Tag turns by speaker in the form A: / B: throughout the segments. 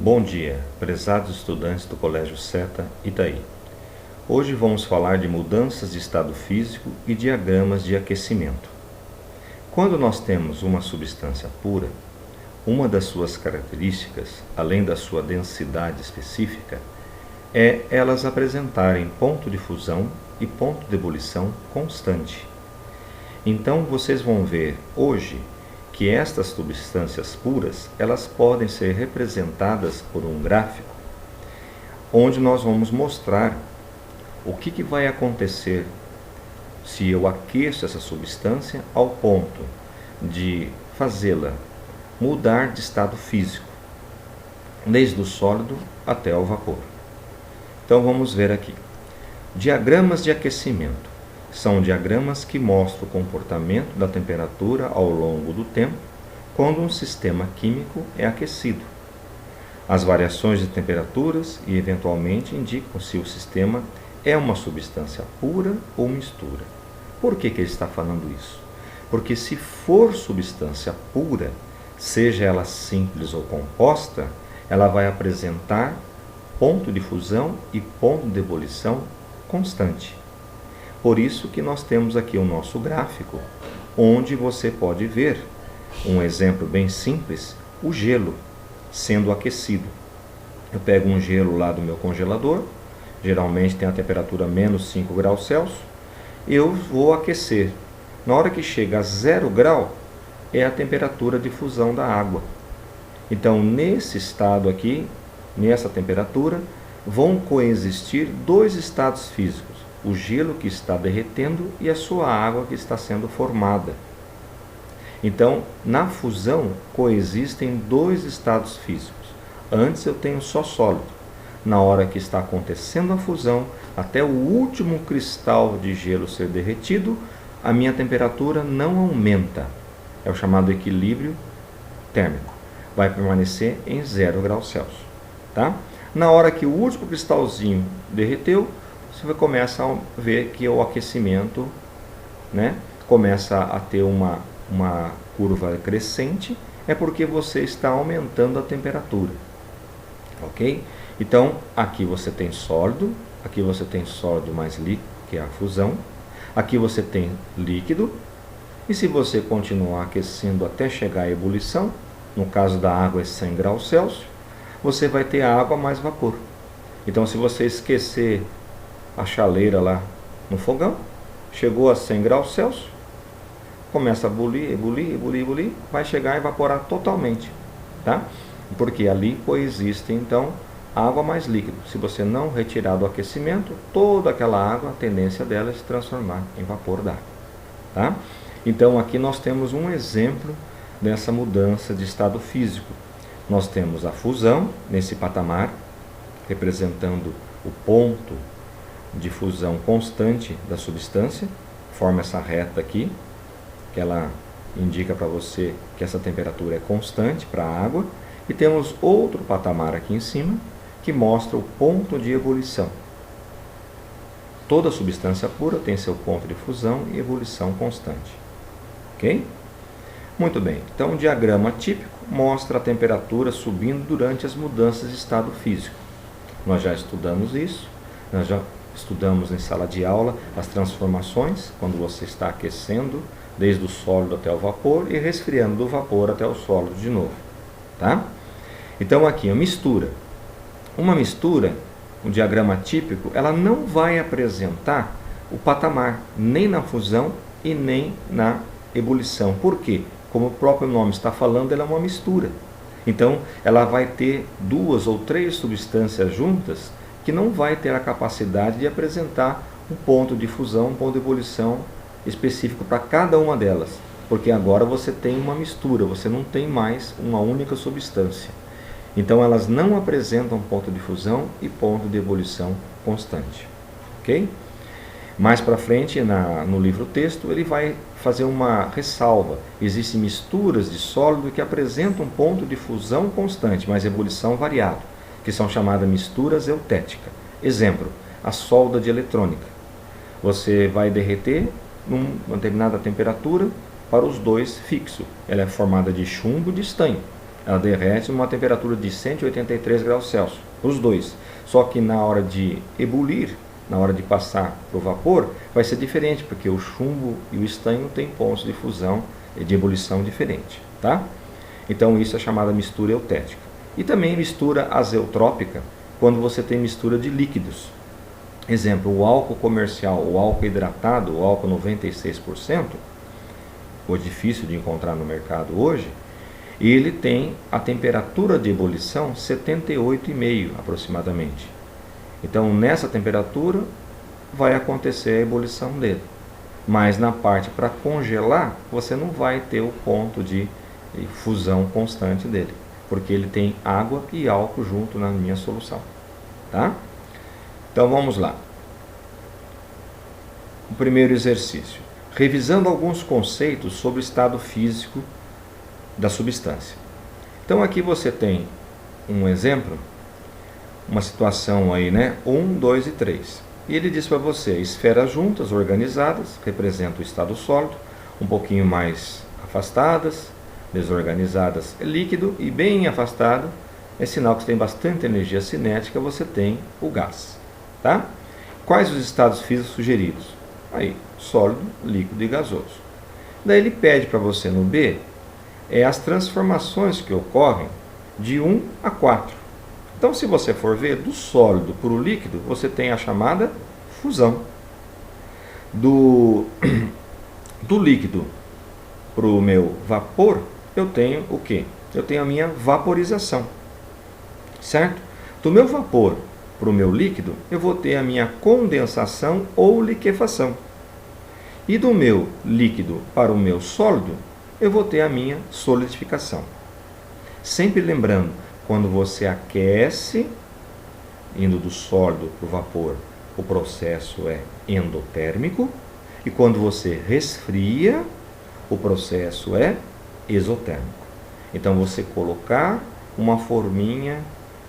A: Bom dia, prezados estudantes do Colégio Seta Itaí. Hoje vamos falar de mudanças de estado físico e diagramas de aquecimento. Quando nós temos uma substância pura, uma das suas características, além da sua densidade específica, é elas apresentarem ponto de fusão e ponto de ebulição constante. Então vocês vão ver hoje que estas substâncias puras, elas podem ser representadas por um gráfico, onde nós vamos mostrar o que vai acontecer se eu aqueço essa substância ao ponto de fazê-la mudar de estado físico, desde o sólido até o vapor. Então vamos ver aqui. Diagramas de aquecimento. São diagramas que mostram o comportamento da temperatura ao longo do tempo quando um sistema químico é aquecido. As variações de temperaturas e eventualmente indicam se o sistema é uma substância pura ou mistura. Por que ele está falando isso? Porque se for substância pura, seja ela simples ou composta, ela vai apresentar ponto de fusão e ponto de ebulição constante. Por isso que nós temos aqui o nosso gráfico, onde você pode ver um exemplo bem simples, o gelo sendo aquecido. Eu pego um gelo lá do meu congelador, geralmente tem a temperatura menos 5 graus Celsius, eu vou aquecer. Na hora que chega a 0 grau, é a temperatura de fusão da água. Então, nesse estado aqui, nessa temperatura, vão coexistir dois estados físicos. O gelo que está derretendo e a sua água que está sendo formada. Então, na fusão, coexistem dois estados físicos. Antes eu tenho só sólido. Na hora que está acontecendo a fusão, até o último cristal de gelo ser derretido, a minha temperatura não aumenta. É o chamado equilíbrio térmico. Vai permanecer em 0 graus Celsius. Tá? Na hora que o último cristalzinho derreteu, você começa a ver que o aquecimento, começa a ter uma curva crescente, é porque você está aumentando a temperatura. Ok? Então, aqui você tem sólido mais líquido, que é a fusão. Aqui você tem líquido. E se você continuar aquecendo até chegar à ebulição, no caso da água é 100 graus Celsius, você vai ter água mais vapor. Então, se você esquecer a chaleira lá no fogão, chegou a 100 graus Celsius, começa a ebulir, vai chegar a evaporar totalmente, tá? Porque ali coexiste então água mais líquido. Se você não retirar do aquecimento, toda aquela água, a tendência dela é se transformar em vapor d'água, tá? Então aqui nós temos um exemplo dessa mudança de estado físico. Nós temos a fusão nesse patamar, representando o ponto de fusão constante da substância, forma essa reta aqui, que ela indica para você que essa temperatura é constante para a água, e temos outro patamar aqui em cima, que mostra o ponto de ebulição. Toda substância pura tem seu ponto de fusão e ebulição constante. Ok? Muito bem, então o diagrama típico mostra a temperatura subindo durante as mudanças de estado físico. Nós já estudamos isso, nós já estudamos em sala de aula as transformações, quando você está aquecendo desde o sólido até o vapor e resfriando do vapor até o sólido de novo. Tá? Então aqui a mistura. Uma mistura, um diagrama típico, ela não vai apresentar o patamar nem na fusão e nem na ebulição. Por quê? Como o próprio nome está falando, ela é uma mistura. Então ela vai ter duas ou três substâncias juntas que não vai ter a capacidade de apresentar um ponto de fusão, um ponto de ebulição específico para cada uma delas, porque agora você tem uma mistura, você não tem mais uma única substância. Então elas não apresentam ponto de fusão e ponto de ebulição constante. Ok? Mais para frente, no livro texto, ele vai fazer uma ressalva. Existem misturas de sólido que apresentam ponto de fusão constante, mas ebulição variado, que são chamadas misturas eutéticas. Exemplo, a solda de eletrônica. Você vai derreter numa determinada temperatura para os dois fixo. Ela é formada de chumbo e de estanho. Ela derrete numa temperatura de 183 graus Celsius, os dois. Só que na hora de ebulir, na hora de passar para o vapor, vai ser diferente, porque o chumbo e o estanho têm pontos de fusão e de ebulição diferente, tá? Então isso é chamada mistura eutética. E também mistura azeotrópica, quando você tem mistura de líquidos. Exemplo, o álcool comercial, o álcool hidratado, o álcool 96%, hoje difícil de encontrar no mercado hoje, ele tem a temperatura de ebulição 78,5 aproximadamente. Então nessa temperatura vai acontecer a ebulição dele. Mas na parte para congelar, você não vai ter o ponto de fusão constante dele, porque ele tem água e álcool junto na minha solução, tá? Então vamos lá. O primeiro exercício. Revisando alguns conceitos sobre o estado físico da substância. Então aqui você tem um exemplo, uma situação aí, né? 1, 2 e 3. E ele diz para você, esferas juntas, organizadas, representam o estado sólido, um pouquinho mais afastadas, desorganizadas é líquido, e bem afastado é sinal que você tem bastante energia cinética, você tem o gás. Tá? Quais os estados físicos sugeridos? Aí, sólido, líquido e gasoso. Daí ele pede para você no B, as transformações que ocorrem de 1 a 4. Então, se você for ver, do sólido para o líquido, você tem a chamada fusão. Do líquido para o meu vapor, eu tenho o quê? Eu tenho a minha vaporização, certo? Do meu vapor para o meu líquido, eu vou ter a minha condensação ou liquefação. E do meu líquido para o meu sólido, eu vou ter a minha solidificação. Sempre lembrando, quando você aquece, indo do sólido para o vapor, o processo é endotérmico, e quando você resfria, o processo é exotérmico. Então você colocar uma forminha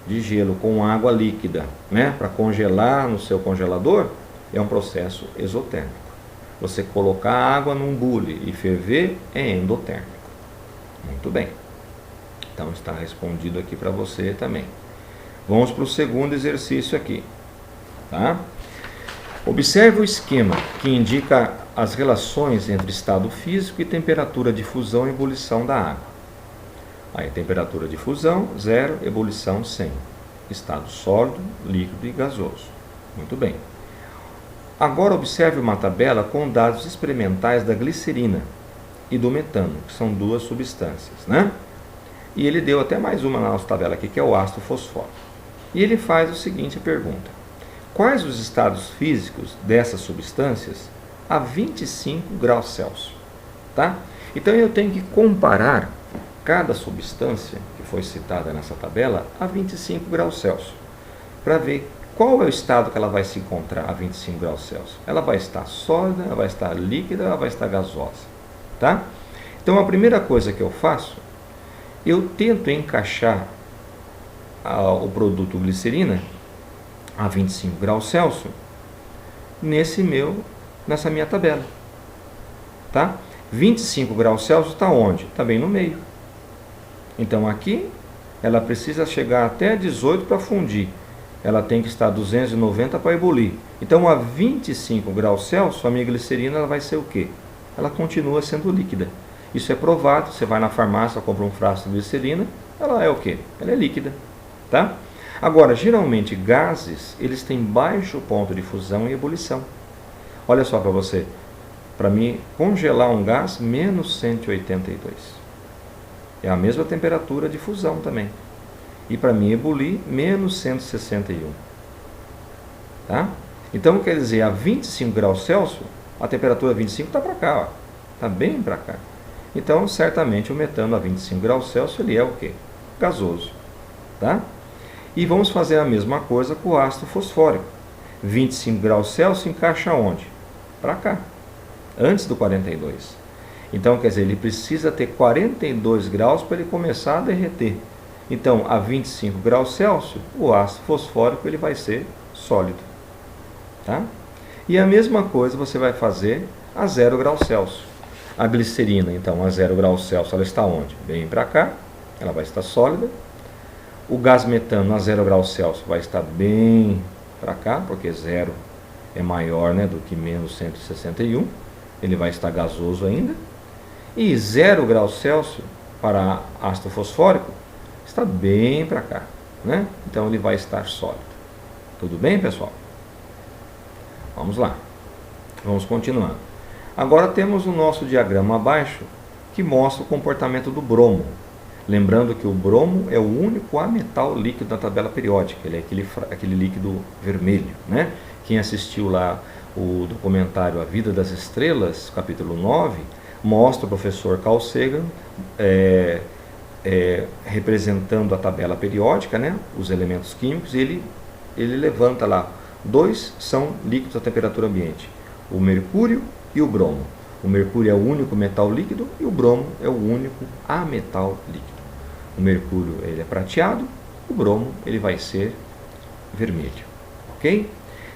A: de gelo com água líquida, né, para congelar no seu congelador, é um processo exotérmico. Você colocar água num bule e ferver é endotérmico. Muito bem. Então está respondido aqui para você também. Vamos para o segundo exercício aqui. Tá? Observe o esquema que indica as relações entre estado físico e temperatura de fusão e ebulição da água. Aí, temperatura de fusão, 0, ebulição 100. Estado sólido, líquido e gasoso. Muito bem. Agora observe uma tabela com dados experimentais da glicerina e do metano, que são duas substâncias, né? E ele deu até mais uma na nossa tabela aqui, que é o ácido fosfórico. E ele faz o seguinte pergunta: quais os estados físicos dessas substâncias a 25 graus Celsius? Tá? Então eu tenho que comparar cada substância que foi citada nessa tabela a 25 graus Celsius, para ver qual é o estado que ela vai se encontrar a 25 graus Celsius. Ela vai estar sólida, ela vai estar líquida, ela vai estar gasosa. Tá? Então a primeira coisa que eu faço, eu tento encaixar o produto glicerina a 25 graus Celsius nessa minha tabela. Tá? 25 graus Celsius está onde? Está bem no meio. Então aqui ela precisa chegar até 18 para fundir. Ela tem que estar a 290 para ebulir. Então a 25 graus Celsius a minha glicerina ela vai ser o quê? Ela continua sendo líquida. Isso é provado. Você vai na farmácia, compra um frasco de glicerina, ela é o quê? Ela é líquida. Tá? Agora, geralmente gases, eles têm baixo ponto de fusão e ebulição. Olha só para você. Para mim congelar um gás, menos 182. É a mesma temperatura de fusão também. E para mim ebulir, menos 161. Tá? Então, quer dizer, a 25 graus Celsius, a temperatura 25 está para cá. Está bem para cá. Então, certamente o metano a 25 graus Celsius, ele é o quê? Gasoso. Tá? E vamos fazer a mesma coisa com o ácido fosfórico. 25 graus Celsius encaixa onde? Para cá. Antes do 42. Então, quer dizer, ele precisa ter 42 graus para ele começar a derreter. Então, a 25 graus Celsius, o ácido fosfórico ele vai ser sólido. Tá? E a mesma coisa você vai fazer a 0 graus Celsius. A glicerina, então, a 0 graus Celsius, ela está onde? Bem para cá. ela vai estar sólida. O gás metano a 0 graus Celsius vai estar bem para cá, porque 0 é maior, né, do que menos 161. Ele vai estar gasoso ainda. E 0 graus Celsius para ácido fosfórico está bem para cá, né? Então ele vai estar sólido. Tudo bem, pessoal? Vamos lá. Vamos continuando. Agora temos o nosso diagrama abaixo que mostra o comportamento do bromo. Lembrando que o bromo é o único ametal líquido da tabela periódica. Ele é aquele líquido vermelho, né? Quem assistiu lá o documentário A Vida das Estrelas, capítulo 9, mostra o professor Carl Sagan representando a tabela periódica, né? Os elementos químicos, e ele levanta lá. 2 são líquidos a temperatura ambiente, o mercúrio e o bromo. O mercúrio é o único metal líquido e o bromo é o único ametal líquido. O mercúrio ele é prateado, o bromo ele vai ser vermelho, ok?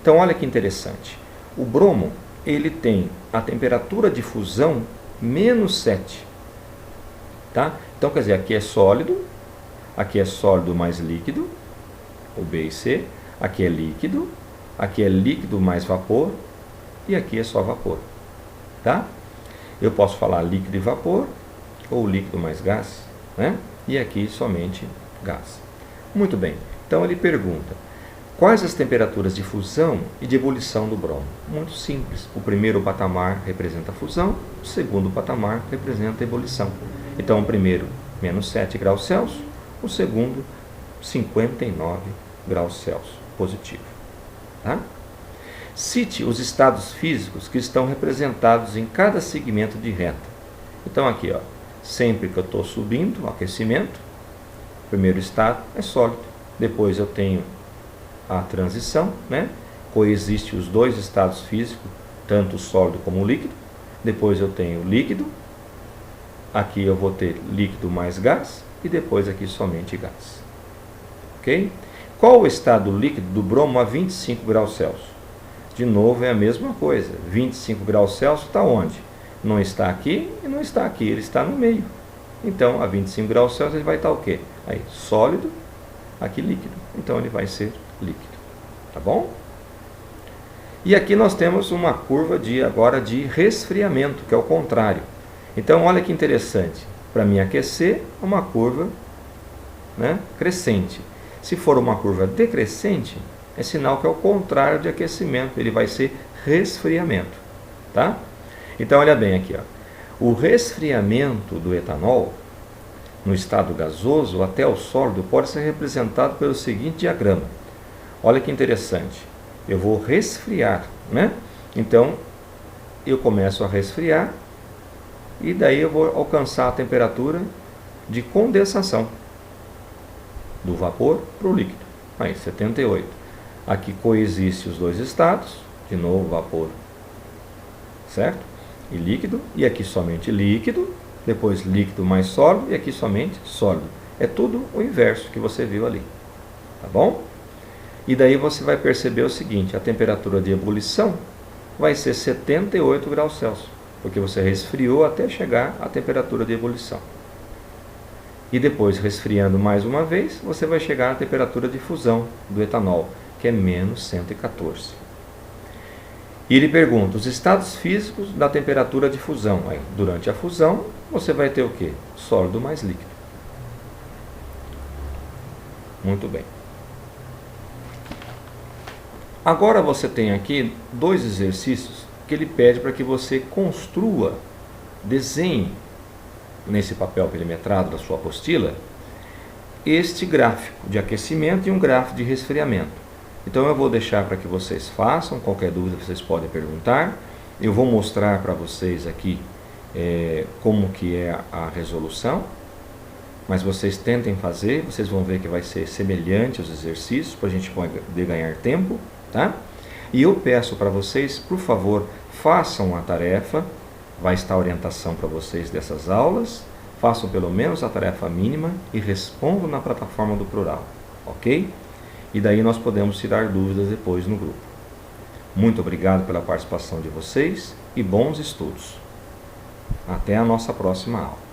A: Então olha que interessante, o bromo ele tem a temperatura de fusão menos 7, tá? Então quer dizer, aqui é sólido mais líquido, o B e C, aqui é líquido mais vapor e aqui é só vapor, tá? Eu posso falar líquido e vapor ou líquido mais gás, né? E aqui somente gás. Muito bem, então ele pergunta, quais as temperaturas de fusão e de ebulição do bromo? Muito simples, o primeiro patamar representa a fusão, o segundo patamar representa a ebulição. Então o primeiro, menos 7 graus Celsius, o segundo, 59 graus Celsius, positivo. Tá? Cite os estados físicos que estão representados em cada segmento de reta. Então aqui, ó, sempre que eu estou subindo, o aquecimento, o primeiro estado é sólido, depois eu tenho a transição, né? Coexiste os dois estados físicos, tanto o sólido como o líquido, depois eu tenho o líquido, aqui eu vou ter líquido mais gás, e depois aqui somente gás. Ok? Qual o estado líquido do bromo a 25 graus Celsius? De novo é a mesma coisa, 25 graus Celsius está onde? Não está aqui e não está aqui, ele está no meio. Então, a 25 graus Celsius ele vai estar o quê? Aí, sólido, aqui líquido. Então, ele vai ser líquido. Tá bom? E aqui nós temos uma curva agora de resfriamento, que é o contrário. Então, olha que interessante. Para mim aquecer, é uma curva, né, crescente. Se for uma curva decrescente, é sinal que é o contrário de aquecimento. Ele vai ser resfriamento. Tá? Então, olha bem aqui, ó. O resfriamento do etanol, no estado gasoso até o sólido, pode ser representado pelo seguinte diagrama. Olha que interessante. Eu vou resfriar, né? Então, eu começo a resfriar e daí eu vou alcançar a temperatura de condensação do vapor para o líquido. Aí, 78. Aqui coexistem os dois estados, de novo vapor, certo? E líquido, e aqui somente líquido, depois líquido mais sólido, e aqui somente sólido. É tudo o inverso que você viu ali, tá bom? E daí você vai perceber o seguinte, a temperatura de ebulição vai ser 78 graus Celsius, porque você resfriou até chegar à temperatura de ebulição. E depois, resfriando mais uma vez, você vai chegar à temperatura de fusão do etanol, que é menos 114. E ele pergunta os estados físicos da temperatura de fusão. Aí, durante a fusão, você vai ter o quê? Sólido mais líquido. Muito bem. Agora você tem aqui 2 exercícios que ele pede para que você construa, desenhe nesse papel perimetrado da sua apostila este gráfico de aquecimento e um gráfico de resfriamento. Então eu vou deixar para que vocês façam, qualquer dúvida vocês podem perguntar. Eu vou mostrar para vocês aqui como que é a resolução, mas vocês tentem fazer, vocês vão ver que vai ser semelhante aos exercícios, para a gente poder ganhar tempo, tá? E eu peço para vocês, por favor, façam a tarefa, vai estar a orientação para vocês dessas aulas, façam pelo menos a tarefa mínima e respondam na plataforma do Plural, ok? E daí nós podemos tirar dúvidas depois no grupo. Muito obrigado pela participação de vocês e bons estudos. Até a nossa próxima aula.